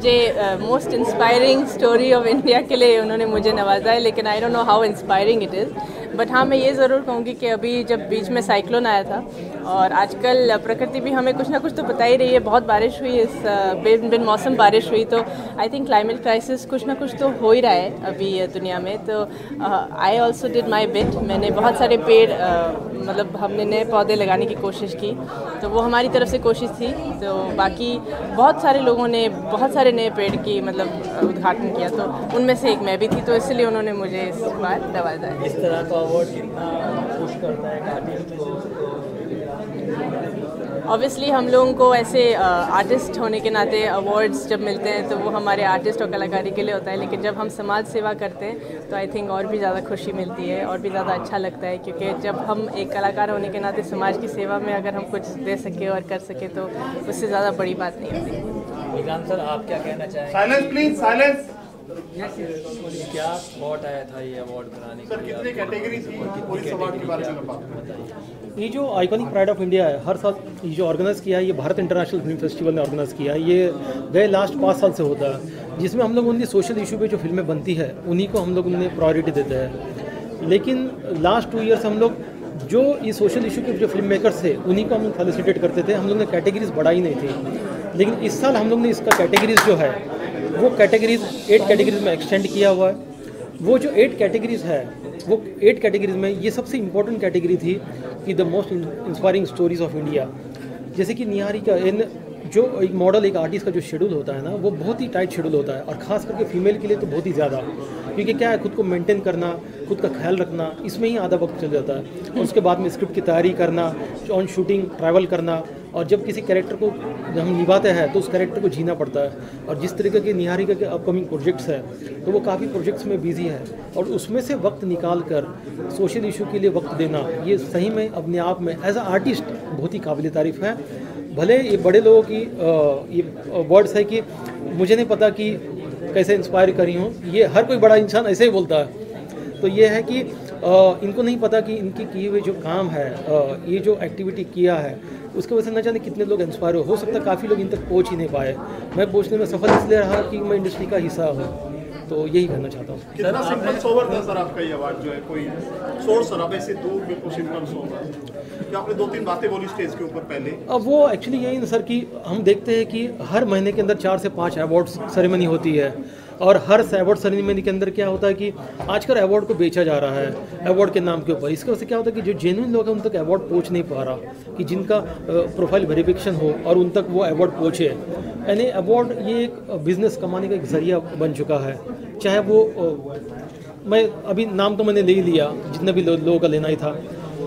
मुझे most inspiring story of India के लिए उन्होंने मुझे नवाजा है, लेकिन I don't know how inspiring it is. But हाँ, मैं ये ज़रूर कहूँगी कि अभी जब बीच में साइक्लोन आया था और आजकल प्रकृति भी हमें कुछ ना कुछ तो बता ही रही है, बहुत बारिश हुई इस बिन मौसम बारिश हुई, तो आई थिंक क्लाइमेट क्राइसिस कुछ ना कुछ तो हो ही रहा है अभी दुनिया में। तो I also did my bit. मैंने बहुत सारे पेड़ मतलब हमने नए पौधे लगाने की कोशिश की, तो वो हमारी तरफ से कोशिश थी। तो बाकी बहुत सारे लोगों ने बहुत सारे नए पेड़ की मतलब उद्घाटन किया, तो उनमें से एक मैं भी थी, तो इसलिए उन्होंने मुझे इस बार नवाजा है। इस तरह का अवार्ड कितना खुश करता है आर्टिस्ट को? ऑब्वियसली हम लोगों को ऐसे आर्टिस्ट होने के नाते अवार्ड्स जब मिलते हैं तो वो हमारे आर्टिस्ट और कलाकारी के लिए होता है, लेकिन जब हम समाज सेवा करते हैं तो आई थिंक और भी ज़्यादा खुशी मिलती है और भी ज़्यादा अच्छा लगता है, क्योंकि जब हम एक कलाकार होने के नाते समाज की सेवा में अगर हम कुछ दे सके और कर सके तो उससे ज़्यादा बड़ी बात नहीं होती। निगरान सर, आप क्या कहना चाहेंगे? Silence please, silence. क्या थॉट आया था ये अवार्ड बनाने सर, कितने कैटेगरी थी पूरी अवार्ड के बारे में बताइए। ये जो आइकॉनिक प्राइड ऑफ इंडिया है, हर साल ये जो ऑर्गेनाइज़ किया है, ये भारत इंटरनेशनल फिल्म फेस्टिवल ने ऑर्गेनाइज़ किया है। ये गए लास्ट 5 साल से होता है, जिसमें हम लोग उनकी सोशल इशू पे जो फिल्में बनती है उन्हीं को हम लोग उन्हें प्रायोरिटी देते हैं। लेकिन लास्ट 2 ईयर से हम लोग जो ये सोशल इशू के जो फिल्म मेकर्स थे उन्हीं को हम लोग फेलिसिटेट करते थे। हम लोग ने कैटेगरीज बढ़ाई नहीं थी, लेकिन इस साल हम लोग ने इसका कैटेगरीज जो है वो कैटेगरीज 8 कैटेगरीज में एक्सटेंड किया हुआ है। वो जो 8 कैटेगरीज है वो 8 कैटेगरीज में ये सबसे इम्पोर्टेंट कैटेगरी थी कि the most inspiring stories of India. जैसे कि निहारिका इन जो एक मॉडल एक आर्टिस्ट का जो शेड्यूल होता है ना, वो बहुत ही टाइट शेड्यूल होता है, और ख़ास करके फीमेल के लिए तो बहुत ही ज़्यादा, क्योंकि क्या है, खुद को मेंटेन करना, खुद का ख्याल रखना, इसमें ही आधा वक्त चल जाता है। और उसके बाद में स्क्रिप्ट की तैयारी करना, ऑन शूटिंग ट्रैवल करना, और जब किसी कैरेक्टर को हम निभाते हैं तो उस कैरेक्टर को जीना पड़ता है। और जिस तरीके के निहारिका के अपकमिंग प्रोजेक्ट्स हैं तो वो काफ़ी प्रोजेक्ट्स में बिजी है, और उसमें से वक्त निकाल कर सोशल इशू के लिए वक्त देना, ये सही में अपने आप में एज अ आर्टिस्ट बहुत ही काबिल तारीफ़ है। भले ये बड़े लोगों की ये वर्ड्स है कि मुझे नहीं पता कि कैसे इंस्पायर करी हूँ, ये हर कोई बड़ा इंसान ऐसे ही बोलता है। तो ये है कि इनको नहीं पता कि इनकी किए हुए जो काम है, ये जो एक्टिविटी किया है, उसके वजह से न जाने कितने लोग इंस्पायर हो सकता है काफ़ी लोग इन तक पहुँच ही नहीं पाए। मैं पहुँचने में सफल इसलिए रहा कि मैं इंडस्ट्री का हिस्सा हूँ, तो यही कहना चाहता हूँ। कितना सिंपल सोवर था सर आपका ये अवार्ड जो है, कोई सोर्स सर आप ऐसे दूर बिल्कुल सिंपल सोवर कि आपने 2-3 बातें बोली स्टेज के ऊपर पहले? अब वो एक्चुअली यही ना सर कि हम देखते हैं कि हर महीने के अंदर 4 से 5 अवार्ड्स सेरेमनी होती है, और हर अवार्ड सेरेमनी के अंदर क्या होता है कि आजकल अवार्ड को बेचा जा रहा है अवार्ड के नाम के ऊपर। इसकी वजह से क्या होता है कि जो जेन्युइन लोग हैं उन तक अवार्ड पहुंच नहीं पा रहा, कि जिनका प्रोफाइल वेरिफिकेशन हो और उन तक वो अवार्ड पहुंचे। यानी अवार्ड ये एक बिजनेस कमाने का एक जरिया बन चुका है। चाहे वो मैं अभी नाम तो मैंने ले ही लिया, जितने भी लोगों का लेना ही था,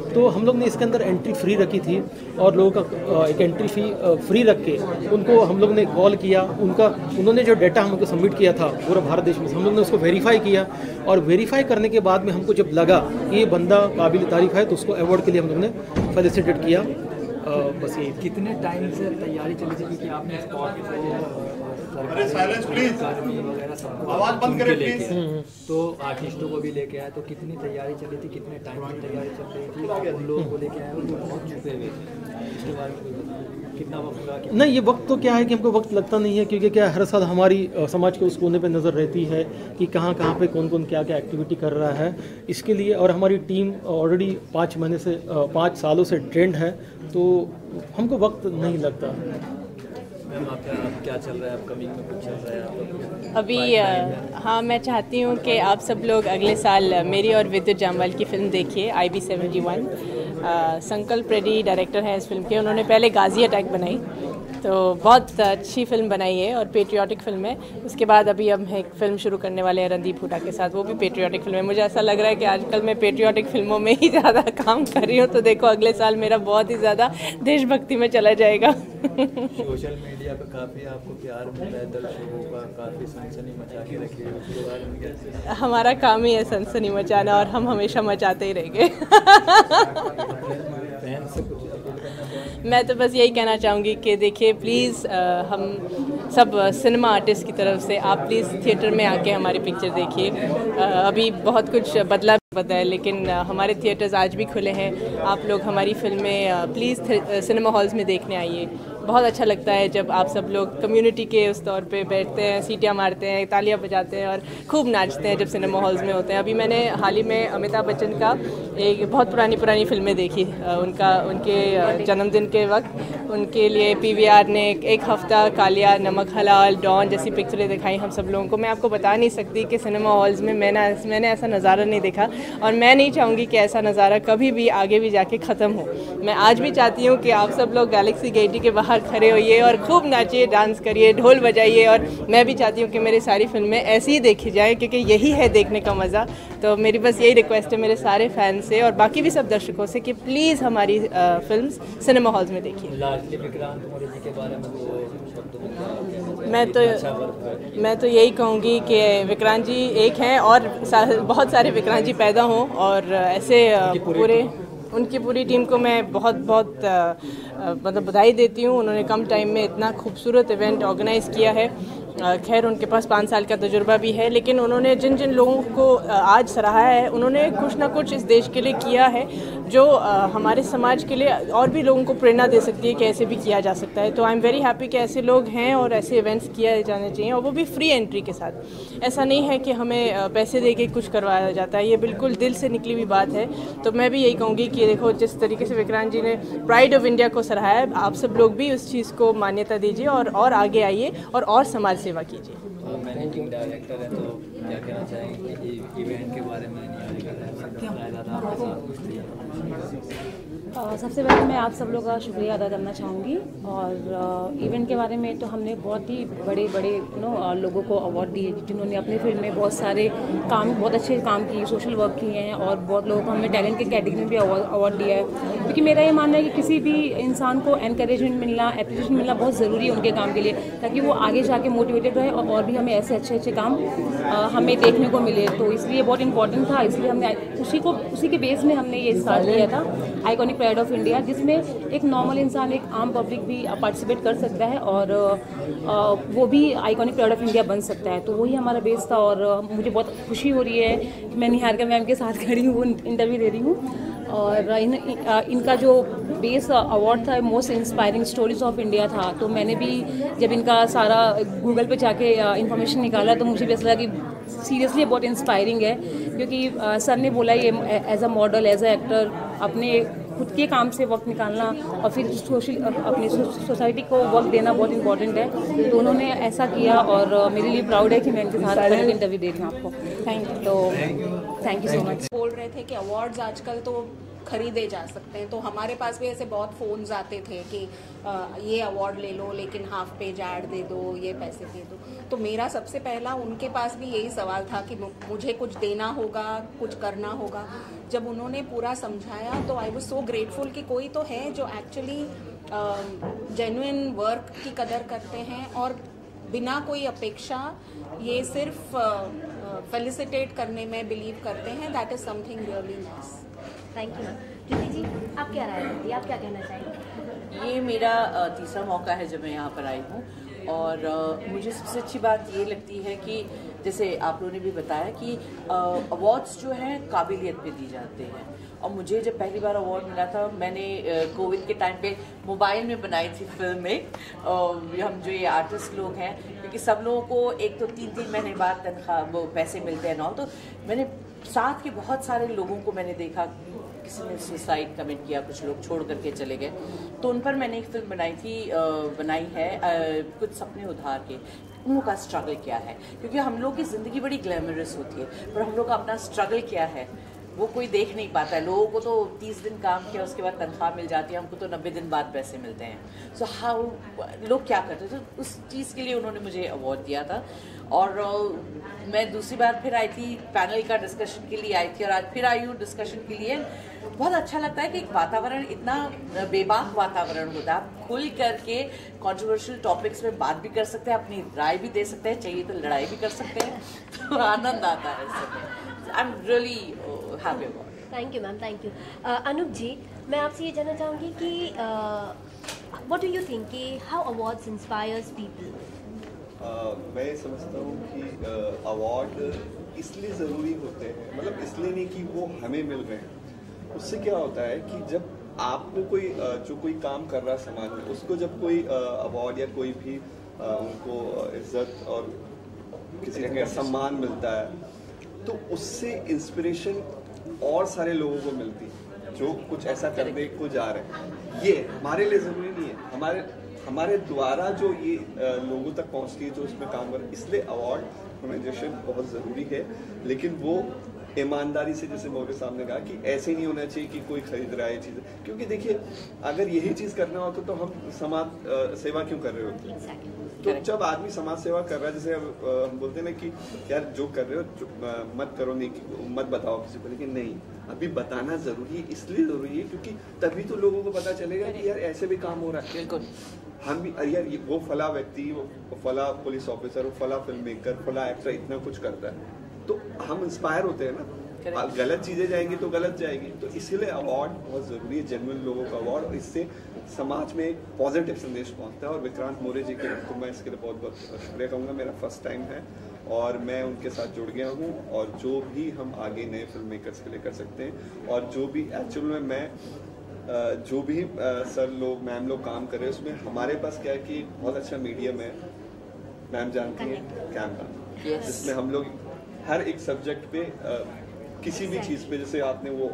तो हम लोग ने इसके अंदर एंट्री फ्री रखी थी, और लोगों का एक एंट्री फी फ्री रख के उनको हम लोग ने कॉल किया। उन्होंने जो डाटा हमको सबमिट किया था पूरा भारत देश में, हम लोग ने उसको वेरीफाई किया, और वेरीफाई करने के बाद में हमको जब लगा कि ये बंदा काबिल तारीफ़ है तो उसको अवार्ड के लिए हम लोग ने फेलिसिटेट किया। बस यही। कितने टाइम से तैयारी चली थी, क्योंकि आपने अरे साइलेंस प्लीज, आवाज बंद करें प्लीज। तो आर्टिस्टों को भी लेके आए, तो कितनी तैयारी चली थी, कितने टाइम से तैयारी चल रही थी? उन लोगों को लेके आए वो जो बहुत छुपे हुए थे, इसके बारे में कितना वक्त लगा? नहीं, ये वक्त तो क्या है कि हमको वक्त लगता नहीं है, क्योंकि क्या हर साल हमारी समाज के उस कोने पे नज़र रहती है कि कहाँ पे कौन कौन क्या क्या एक्टिविटी कर रहा है इसके लिए। और हमारी टीम ऑलरेडी 5 सालों से ट्रेंड है, तो हमको वक्त नहीं लगता। मैम, आप क्या चल रहा है, अपकमिंग में कुछ चल रहा है आप अभी? हाँ, मैं चाहती हूँ कि आप सब लोग अगले साल मेरी और विद्युत जामवाल की फ़िल्म देखिए, IB71। संकल्प रेड्डी डायरेक्टर हैं इस फिल्म के। उन्होंने पहले गाजी अटैक बनाई, तो बहुत अच्छी फिल्म बनाई है और पेट्रियाटिक फिल्म है। उसके बाद अभी हम एक फ़िल्म शुरू करने वाले हैं रणदीप हुड्डा के साथ, वो भी पेट्रियाटिक फिल्म है। मुझे ऐसा लग रहा है कि आजकल मैं पेट्रियाटिक फिल्मों में ही ज़्यादा काम कर रही हूँ, तो देखो अगले साल मेरा बहुत ही ज़्यादा देशभक्ति में चला जाएगा। सोशल मीडिया पे काफ़ी आपको प्यार मिला है, दर्शकों का काफ़ी सनसनी मचा के रखी है, उसके बारे में कैसे? हमारा काम ही है सनसनी मचाना, और हम हमेशा मचाते ही रहेंगे। फैन से कुछ अपील करना चाहेंगे? मैं तो बस यही कहना चाहूँगी कि देखिए प्लीज़, हम सब सिनेमा आर्टिस्ट की तरफ से आप प्लीज़ थिएटर में आके हमारी पिक्चर देखिए। अभी बहुत कुछ बदला है, लेकिन हमारे थिएटर्स आज भी खुले हैं। आप लोग हमारी फिल्में प्लीज़ सिनेमा हॉल्स में देखने आइए। बहुत अच्छा लगता है जब आप सब लोग कम्युनिटी के उस तौर पे बैठते हैं, सीटियाँ मारते हैं, तालियां बजाते हैं और खूब नाचते हैं जब सिनेमा हॉल्स में होते हैं। अभी मैंने हाल ही में अमिताभ बच्चन का एक बहुत पुरानी फिल्में देखी, उनके जन्मदिन के वक्त उनके लिए PVR ने एक हफ्ता कालिया, नमक हलाल, डॉन जैसी पिक्चरें दिखाई हम सब लोगों को। मैं आपको बता नहीं सकती कि सिनेमा हॉल्स में मैंने ऐसा नज़ारा नहीं देखा और मैं नहीं चाहूँगी कि ऐसा नज़ारा कभी भी आगे भी जाके ख़त्म हो। मैं आज भी चाहती हूँ कि आप सब लोग गैलेक्सी गेट के बाहर खड़े होइए और खूब नाचिए, डांस करिए, ढोल बजाइए। और मैं भी चाहती हूँ कि मेरी सारी फिल्में ऐसी ही देखी जाए क्योंकि यही है देखने का मज़ा। तो मेरी बस यही रिक्वेस्ट है मेरे सारे फैंस से और बाकी भी सब दर्शकों से कि प्लीज़ हमारी फिल्म्स सिनेमा हॉल्स में देखिए। लाडली विक्रांत मोरे जी के बारे में मैं तो यही कहूँगी कि विक्रांत जी एक हैं और बहुत सारे विक्रांत जी पैदा हों और ऐसे उनकी पूरी टीम को मैं बहुत मतलब बधाई देती हूँ। उन्होंने कम टाइम में इतना खूबसूरत इवेंट ऑर्गेनाइज़ किया है। खैर उनके पास 5 साल का तजुर्बा भी है, लेकिन उन्होंने जिन जिन लोगों को आज सराहा है उन्होंने कुछ ना कुछ इस देश के लिए किया है जो हमारे समाज के लिए और भी लोगों को प्रेरणा दे सकती है कि ऐसे भी किया जा सकता है। तो आई एम वेरी हैप्पी कि ऐसे लोग हैं और ऐसे इवेंट्स किए जाने चाहिए और वो भी फ्री एंट्री के साथ। ऐसा नहीं है कि हमें पैसे दे के कुछ करवाया जाता है, ये बिल्कुल दिल से निकली हुई बात है। तो मैं भी यही कहूँगी कि देखो जिस तरीके से विक्रांत जी ने प्राइड ऑफ इंडिया को सराहाया है, आप सब लोग भी उस चीज़ को मान्यता दीजिए और आगे आइए और समाज सेवा कीजिए। मैनेजिंग डायरेक्टर है, तो क्या कहना चाहेंगे कि इवेंट के बारे में? सबसे पहले मैं आप सब लोग का शुक्रिया अदा करना चाहूँगी और इवेंट के बारे में तो हमने बहुत ही बड़े लोगों को अवार्ड दिए जिन्होंने अपनी फिल्म में बहुत अच्छे काम किए, सोशल वर्क किए हैं और बहुत लोगों को हमने टैलेंट के कैटेगरी में भी अवार्ड दिया है। क्योंकि मेरा ये मानना है कि किसी भी इंसान को एनकरेजमेंट मिलना, एप्रिसिएशन मिलना बहुत ज़रूरी है उनके काम के लिए, ताकि वो आगे जाके मोटिवेटेड रहे और भी हमें ऐसे अच्छे काम हमें देखने को मिले। तो इसलिए बहुत इंपॉर्टेंट था, इसलिए हमने उसी के बेस में हमने ये स्टार्ट किया था आइकॉनिक प्राइड ऑफ इंडिया, जिसमें एक नॉर्मल इंसान, एक आम पब्लिक भी पार्टिसिपेट कर सकता है और वो भी आइकॉनिक प्राइड ऑफ इंडिया बन सकता है। तो वही हमारा बेस था और मुझे बहुत खुशी हो रही है कि मैं निहारिका मैम के साथ खड़ी हूँ, इंटरव्यू दे रही हूँ। और इनका जो बेस अवार्ड था most inspiring stories of India था, तो मैंने भी जब इनका सारा गूगल पे जाके इन्फॉर्मेशन निकाला तो मुझे भी ऐसा लगा कि सीरियसली बहुत इंस्पायरिंग है। क्योंकि सर ने बोला ये as a model, as a actor अपने खुद के काम से वक्त निकालना और फिर अपनी सोसाइटी को वक्त देना बहुत इंपॉर्टेंट है। तो उन्होंने ऐसा किया और मेरे लिए प्राउड है कि मैं इनके साथ इंटरव्यू दे रही हूँ आपको। Thank you so much. बोल रहे थे कि अवार्ड्स आजकल तो खरीदे जा सकते हैं, तो हमारे पास भी ऐसे बहुत फ़ोन्स आते थे कि ये अवार्ड ले लो लेकिन हाफ पेज ऐड दे दो, ये पैसे दे दो। तो मेरा सबसे पहला उनके पास भी यही सवाल था कि मुझे कुछ देना होगा, कुछ करना होगा। जब उन्होंने पूरा समझाया तो आई वाज सो ग्रेटफुल कि कोई तो है जो एक्चुअली जेन्युइन वर्क की कदर करते हैं और बिना कोई अपेक्षा ये सिर्फ फेलिसिटेट करने में बिलीव करते हैं। That is something really nice. Thank you ma'am. Jyoti ji, आप क्या राय देती हैं, आप क्या कहना चाहेंगे? ये मेरा तीसरा मौका है जब मैं यहाँ पर आई हूँ और मुझे सबसे अच्छी बात ये लगती है कि जैसे आप लोगों ने भी बताया कि अवार्ड्स जो हैं काबिलियत पे दी जाते हैं। और मुझे जब पहली बार अवार्ड मिला था, मैंने कोविड के टाइम पे मोबाइल में बनाई थी फिल्में। हम जो ये आर्टिस्ट लोग हैं, क्योंकि सब लोगों को एक तो 3-3 महीने बाद तनख्वाह वो पैसे मिलते हैं ना, तो मैंने साथ के बहुत सारे लोगों को मैंने देखा, किसी ने सुसाइड कमिट किया, कुछ लोग छोड़ करके चले गए। तो उन पर मैंने एक फिल्म बनाई है कुछ सपने उधार के। उन लोगों का स्ट्रगल क्या है, क्योंकि हम लोग की ज़िंदगी बड़ी ग्लैमरस होती है पर हम लोग का अपना स्ट्रगल क्या है वो कोई देख नहीं पाता है। लोगों को तो 30 दिन काम किया उसके बाद तनख्वाह मिल जाती है, हमको तो 90 दिन बाद पैसे मिलते हैं। सो हाउ लोग क्या करते हैं, तो उस चीज़ के लिए उन्होंने मुझे अवार्ड दिया था। और मैं दूसरी बार फिर आई थी, पैनल का डिस्कशन के लिए आई थी और आज फिर आई हूँ डिस्कशन के लिए। बहुत अच्छा लगता है कि एक वातावरण, इतना बेबाक वातावरण होता है, आप खुल करके कंट्रोवर्शियल टॉपिक्स में बात भी कर सकते हैं, अपनी राय भी दे सकते हैं, चाहिए तो लड़ाई भी कर सकते हैं। तो आनंद आता है इससे। I am really happy about it. Thank you ma'am, thank you. Anoop ji, मैं आपसे ये जानना चाहूँगी कि व्हाट डू यू थिंक कि हाउ अवार्ड्स इंस्पायर्स पीपल? मैं समझता हूँ कि अवार्ड इसलिए ज़रूरी होते हैं, मतलब इसलिए नहीं कि वो हमें मिल रहे हैं। उससे क्या होता है कि जब आपको कोई जो कोई काम कर रहा है समाज में, उसको जब कोई अवार्ड या कोई भी उनको इज्जत और किसी तरह का सम्मान मिलता है तो उससे इंस्पिरेशन और सारे लोगों को मिलती है जो कुछ ऐसा करने को जा रहे हैं। ये हमारे लिए ज़रूरी नहीं है, हमारे द्वारा जो ये लोगों तक पहुंचती है जो इसमें काम कर, इसलिए अवार्ड रिकॉग्निशन बहुत ज़रूरी है। लेकिन वो ईमानदारी से, जैसे मौके सामने कहा कि ऐसे नहीं होना चाहिए कि कोई खरीद रहा है ये चीज़, क्योंकि देखिए अगर यही चीज़ करना होता तो हम समाज सेवा क्यों कर रहे होते। तो जब आदमी समाज सेवा कर रहा है, जैसे हम बोलते हैं ना कि यार जो कर रहे हो मत करो, नहीं मत बताओ किसी को, लेकिन नहीं, अभी बताना ज़रूरी है। इसलिए ज़रूरी है क्योंकि तभी तो लोगों को पता चलेगा कि यार ऐसे भी काम हो रहा है। बिल्कुल, हम भी यार वो फला व्यक्ति, वो फला पुलिस ऑफिसर, वो फला फिल्म मेकर, फला एक्टर इतना कुछ करता है, तो हम इंस्पायर होते हैं ना। गलत चीज़ें जाएंगी तो गलत जाएगी, तो इसीलिए अवार्ड बहुत ज़रूरी है, जेन्युइन लोगों का अवार्ड, और इससे समाज में एक पॉजिटिव संदेश पहुंचता है। और विक्रांत मोरे जी के तो मैं इसके लिए बहुत बहुत शुक्रिया कहूँगा। मेरा फर्स्ट टाइम है और मैं उनके साथ जुड़ गया हूँ, और जो भी हम आगे नए फिल्म मेकर्स के लिए कर सकते हैं, और जो भी एक्चुअल में मैं जो भी सर लोग मैम लोग काम कर रहे हैं, उसमें हमारे पास क्या है कि बहुत अच्छा मीडियम है, मैम जानती हैं, कैमरा, जिसमें हम लोग हर एक सब्जेक्ट पे किसी भी चीज़ पे, जैसे आपने वो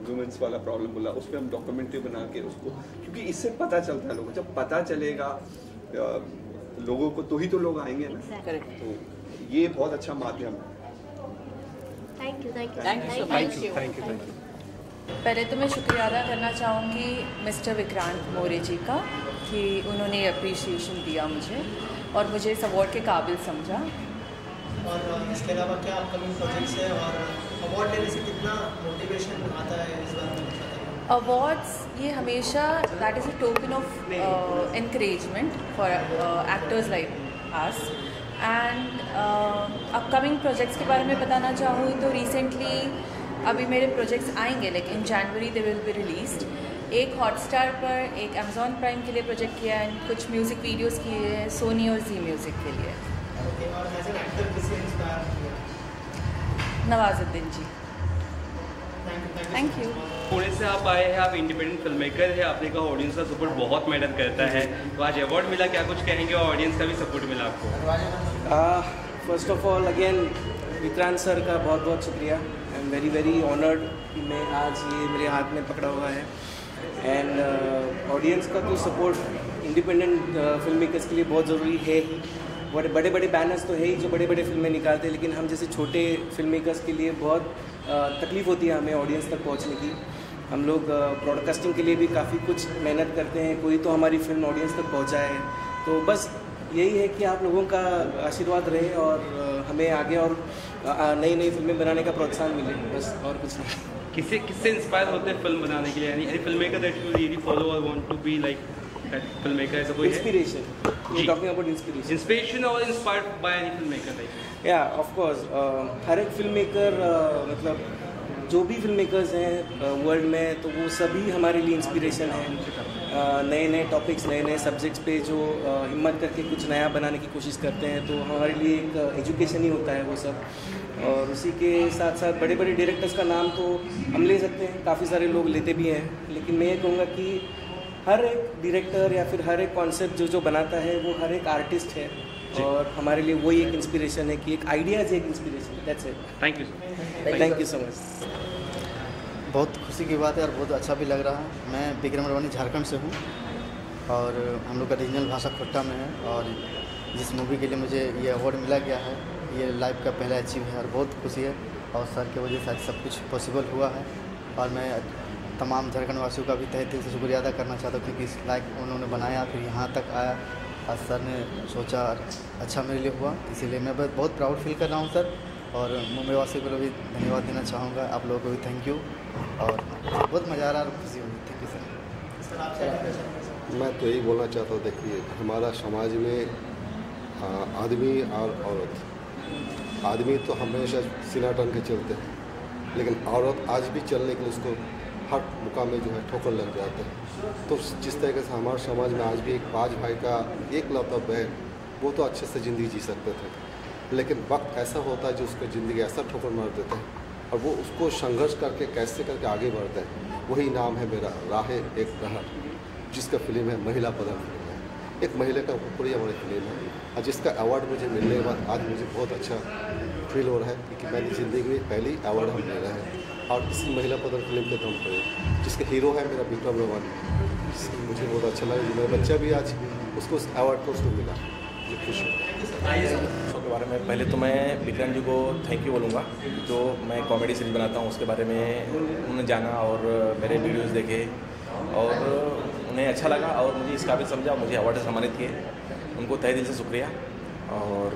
वुमेन्स वाला प्रॉब्लम बोला, उस पर हम डॉक्यूमेंट्री बना के उसको, क्योंकि इससे पता चलता है लोगों, जब पता चलेगा लोगों को तो ही तो लोग आएंगे ना। करेक्ट। तो ये बहुत अच्छा माध्यम है। Thank you, thank you, thank you, thank you, thank you. पहले तो मैं शुक्रिया अदा करना चाहूँगी मिस्टर विक्रांत मोरे जी का कि उन्होंने अप्रिसिएशन दिया मुझे और मुझे इस अवार्ड के काबिल समझा। और इसके अलावा क्या अपकमिंग प्रोजेक्ट्स है और अवार्ड लेने से कितना मोटिवेशन आता है इस बारे में बताइए। अवार्ड्स ये हमेशा that is a token of encouragement for actors like us. And upcoming projects के बारे में बताना चाहूँ तो रिसेंटली अभी मेरे प्रोजेक्ट्स आएंगे, like in January they will be released. एक हॉटस्टार पर, एक अमेजॉन प्राइम के लिए प्रोजेक्ट किया है, कुछ म्यूज़िक वीडियोस किए हैं सोनी और जी म्यूज़िक के लिए। नवाजुद्दीन जी। Thank you. पुणे से आप आए हैं, आप इंडिपेंडेंट फिल्म मेकर हैं, आपने कहा ऑडियंस का सपोर्ट बहुत मैटर करता है, तो आज अवार्ड मिला, क्या कुछ कहेंगे और ऑडियंस का भी सपोर्ट मिला आपको? First of all again Vikrant sir का बहुत बहुत शुक्रिया। आई एम वेरी वेरी ऑनर्ड कि मैं आज ये मेरे हाथ में पकड़ा हुआ है। एंड ऑडियंस का तो सपोर्ट इंडिपेंडेंट फिल्म मेकर्स के लिए बहुत ज़रूरी है ही। बड़े बड़े बैनर्स तो है ही जो बड़े बड़े फिल्में निकालते हैं, लेकिन हम जैसे छोटे फिल्म मेकर्स के लिए बहुत तकलीफ़ होती है हमें ऑडियंस तक पहुंचने की। हम लोग ब्रॉडकास्टिंग के लिए भी काफ़ी कुछ मेहनत करते हैं, कोई तो हमारी फिल्म ऑडियंस तक पहुंचाए। तो बस यही है कि आप लोगों का आशीर्वाद रहे और हमें आगे और नई नई फिल्में बनाने का प्रोत्साहन मिले, बस और कुछ नहीं। किससे इंस्पायर होते हैं फिल्म बनाने के लिए? यानी film maker that you really follow और want to be like that film maker, ऐसा कोई inspiration? You talking about inspiration? Inspiration और inspired by any film maker like? या ऑफ कोर्स हर एक फिल्म मेकर मतलब जो भी फिल्म मेकर्स हैं वर्ल्ड में, तो वो सभी हमारे लिए इंस्पिरेशन है। नए नए टॉपिक्स, नए नए सब्जेक्ट्स पे जो हिम्मत करके कुछ नया बनाने की कोशिश करते हैं, तो हमारे लिए एक एजुकेशन ही होता है वो सब। और उसी के साथ साथ बड़े बड़े डायरेक्टर्स का नाम तो हम ले सकते हैं, काफ़ी सारे लोग लेते भी हैं, लेकिन मैं ये कहूँगा कि हर एक डायरेक्टर या फिर हर एक कॉन्सेप्ट जो बनाता है वो हर एक आर्टिस्ट है, और हमारे लिए वही एक इंस्पिरेशन है कि एक आइडियाज़ एक इंस्पिरेशन है। That's it. Thank you, thank you so much. बहुत खुशी की बात है और बहुत अच्छा भी लग रहा है। मैं विक्रम रवानी झारखंड से हूँ और हम लोग का रीजनल भाषा खोट्टा में है, और जिस मूवी के लिए मुझे ये अवार्ड मिला गया है, ये लाइफ का पहला अचीव है और बहुत खुशी है, और सर की वजह से आज सब कुछ पॉसिबल हुआ है। और मैं तमाम झारखंड वासियों का भी तहे दिल से शुक्रिया अदा करना चाहता हूँ, क्योंकि इस लाइक उन्होंने बनाया, फिर यहाँ तक आया, आज सर ने सोचा अच्छा मेरे लिए हुआ, इसीलिए मैं बहुत प्राउड फील कर रहा हूँ सर। और मुंबई वासियों को भी धन्यवाद देना चाहूँगा, आप लोगों को भी थैंक यू, और बहुत मज़ा आ रहा है और खुशी होगी। Thank you sir. मैं तो यही बोलना चाहता हूँ, देखिए हमारा समाज में आदमी और औरत, आदमी तो हमेशा सीना टन के चलते हैं, लेकिन औरत आज भी चलने के लिए उसको हर मुकाम में जो है ठोकर लग जाते हैं। तो जिस तरीके से हमारे समाज में आज भी एक 5 भाई का एक लौता बहन, वो तो अच्छे से ज़िंदगी जी सकते थे, लेकिन वक्त ऐसा होता है जो उसको ज़िंदगी ऐसा ठोकर मार देता है और वो उसको संघर्ष करके कैसे करके आगे बढ़ते हैं, वही नाम है मेरा राह एक प्रहर, जिसका फिल्म है महिला बदल फिल्म है। एक महिला का ऊपरी हमारी फिल्म है और जिसका अवार्ड मुझे मिलने के बाद आज मुझे बहुत अच्छा फील हो रहा है कि मैंने ज़िंदगी में पहली अवार्ड हम ले रहे हैं और इसी महिला पदर फिल्म के दम पर, जिसके हीरो है मेरा विक्रम रवानी। मुझे बहुत अच्छा लगा कि मेरा बच्चा भी आज उसको उस अवार्ड को उसको मिला, मुझे खुश हूँ। शो के बारे में पहले तो मैं विक्रम जी को थैंक यू बोलूँगा, जो मैं कॉमेडी सीरीज बनाता हूँ उसके बारे में उन्होंने जाना और मेरे वीडियोज़ देखे और उन्हें अच्छा लगा और मुझे इस काबिल समझा, मुझे अवार्ड से सम्मानित किए। उनको तहे दिल से शुक्रिया। और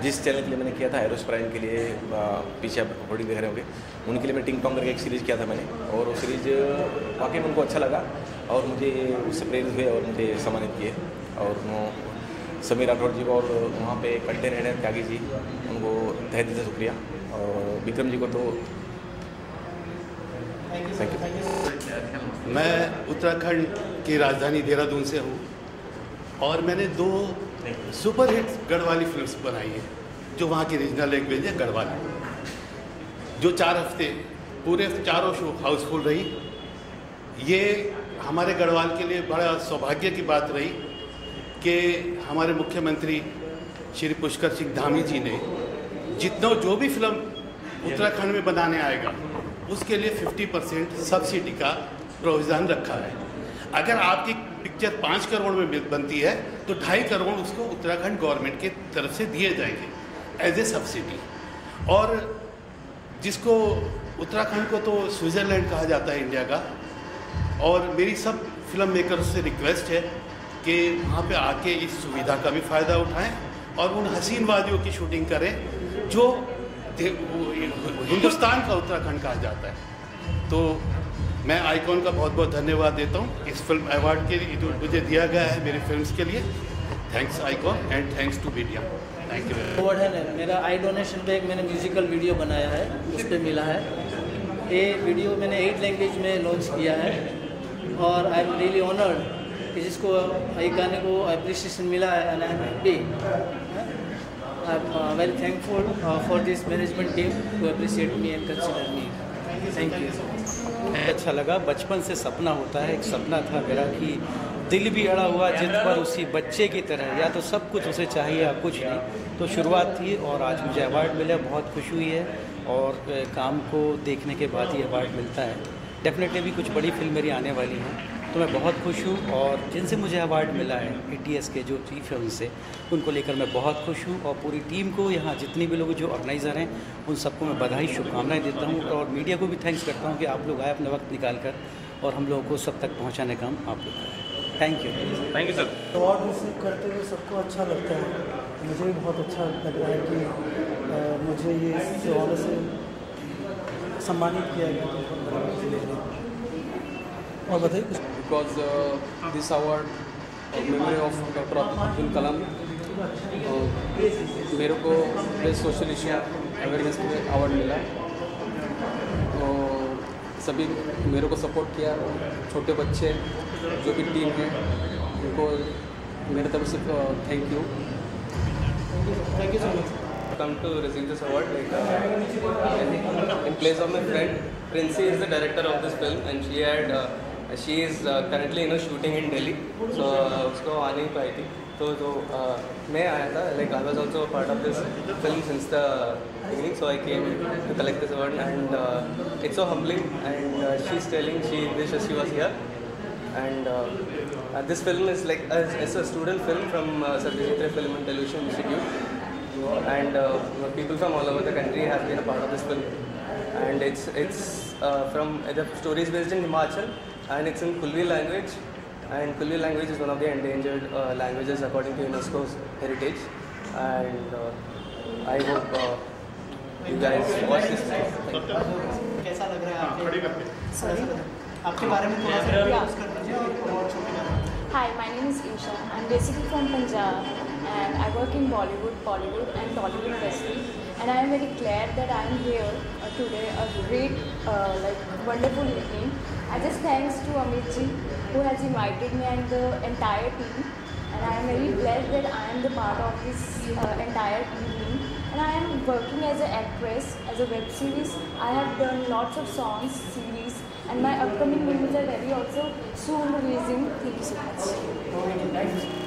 जिस चैनल के लिए मैंने किया था एरोस प्राइम के लिए, पीछे आप रिकॉर्डिंग देख रहे होंगे, उनके लिए मैं टिंग टोंग करके एक सीरीज़ किया था मैंने, और वो सीरीज़ वाकई में उनको अच्छा लगा और मुझे उससे प्रेरित हुए और मुझे सम्मानित किए। और समीर राठौर जी को और वहाँ पे कंटेनर हैं त्यागी जी, उनको तहे दिल से शुक्रिया। और विक्रम जी को तो थैंक यू। मैं उत्तराखंड की राजधानी देहरादून से हूँ और मैंने 2 सुपरहिट गढ़वाली फिल्म्स बनाई हैं, जो वहाँ की रीजनल लैंग्वेज है गढ़वाली, जो 4 हफ्ते पूरे चारों शो हाउसफुल रही। ये हमारे गढ़वाल के लिए बड़ा सौभाग्य की बात रही कि हमारे मुख्यमंत्री श्री पुष्कर सिंह धामी जी ने जो भी फिल्म उत्तराखंड में बनाने आएगा उसके लिए 50% सब्सिडी का प्रोविज़न रखा है। अगर आपकी पिक्चर 5 करोड़ में बनती है तो 2.5 करोड़ उसको उत्तराखंड गवर्नमेंट की तरफ से दिए जाएंगे एज ए सब्सिडी। और जिसको उत्तराखंड को तो स्विट्ज़रलैंड कहा जाता है इंडिया का, और मेरी सब फिल्म मेकर्स से रिक्वेस्ट है कि वहाँ पे आके इस सुविधा का भी फ़ायदा उठाएं और उन हसीन वादियों की शूटिंग करें जो हिंदुस्तान का उत्तराखंड कहा जाता है। तो मैं आइकॉन का बहुत बहुत धन्यवाद देता हूँ इस फिल्म अवार्ड के लिए जो मुझे दिया गया है मेरी फिल्म्स के लिए। Thanks Icon and thanks to media. Thank you. Award है ना, मेरा आई डोनेशन पे एक मैंने म्यूजिकल वीडियो बनाया है, उस पर मिला है। ये वीडियो मैंने 8 लैंग्वेज में लॉन्च किया है और आई एम रियली ऑनर्ड कि जिसको एक गाने को अप्रिसिएशन मिला है and I am happy. I am very thankful for this management team to appreciate me and consider me. Thank you. अच्छा लगा। बचपन से सपना होता है, एक सपना था मेरा कि दिल भी अड़ा हुआ जिद पर उसी बच्चे की तरह, या तो सब कुछ उसे चाहिए या कुछ नहीं। तो शुरुआत थी और आज मुझे अवार्ड मिला, बहुत खुशी हुई है और काम को देखने के बाद ही अवार्ड मिलता है। डेफिनेटली भी कुछ बड़ी फिल्म मेरी आने वाली हैं तो मैं बहुत खुश हूँ और जिनसे मुझे अवार्ड मिला है ATS के जो 3 फिल्म से, उनको लेकर मैं बहुत खुश हूँ और पूरी टीम को, यहाँ जितनी भी लोग जो ऑर्गेनाइज़र हैं उन सबको मैं बधाई शुभकामनाएं देता हूँ और मीडिया को भी थैंक्स करता हूँ कि आप लोग आए अपने वक्त निकाल कर और हम लोगों को सब तक पहुँचाने का काम आप लोग करें। Thank you. Thank you sir. Award receive करते हुए सबको अच्छा लगता है, मुझे भी बहुत अच्छा लग रहा है कि मुझे ये इस अवार्ड से सम्मानित किया गया। और बताइए कुछ। Because this award memory of doctor Abdul Kalam, मेरे को बेस्ट सोशल इशू अवेयरनेस में अवार्ड मिला। तो सभी मेरे को सपोर्ट किया, छोटे बच्चे जो भी टीम है उनको मेरे तरफ से thank you. Thank you so much. Come to receive this award in place of my friend Princey is the director of this film and she is currently shooting in Delhi, so उसको आ नहीं पाई थी तो मैं आया था, like I was also a part of this film since the beginning, so I came to collect this award and it's so humbling and she's telling she wishes she was here and this film is like it's a student film from Sarvajitra Film and Television Institute. And people from all over the country have been a part of this film, and it's from the story is based in Himachal and it's in Kulli language, and Kulli language is one of the endangered languages according to UNESCO's heritage, and I hope you guys watch this. कैसा लग रहा है आपके बारे में थोड़ा सा introduce कर दीजिए और अवार्ड शो के बारे में। Hi, my name is Isha. I'm basically from Punjab and I work in Bollywood and Tollywood industry, and I am very glad that I am here today, a great wonderful evening. I just thanks to Amit ji who has invited me and the entire team, and I am very blessed that I am the part of this entire evening. and I am working as an actress, as a web series. I have done lots of songs, series, and my upcoming movies are very also soon releasing. Thank you so much.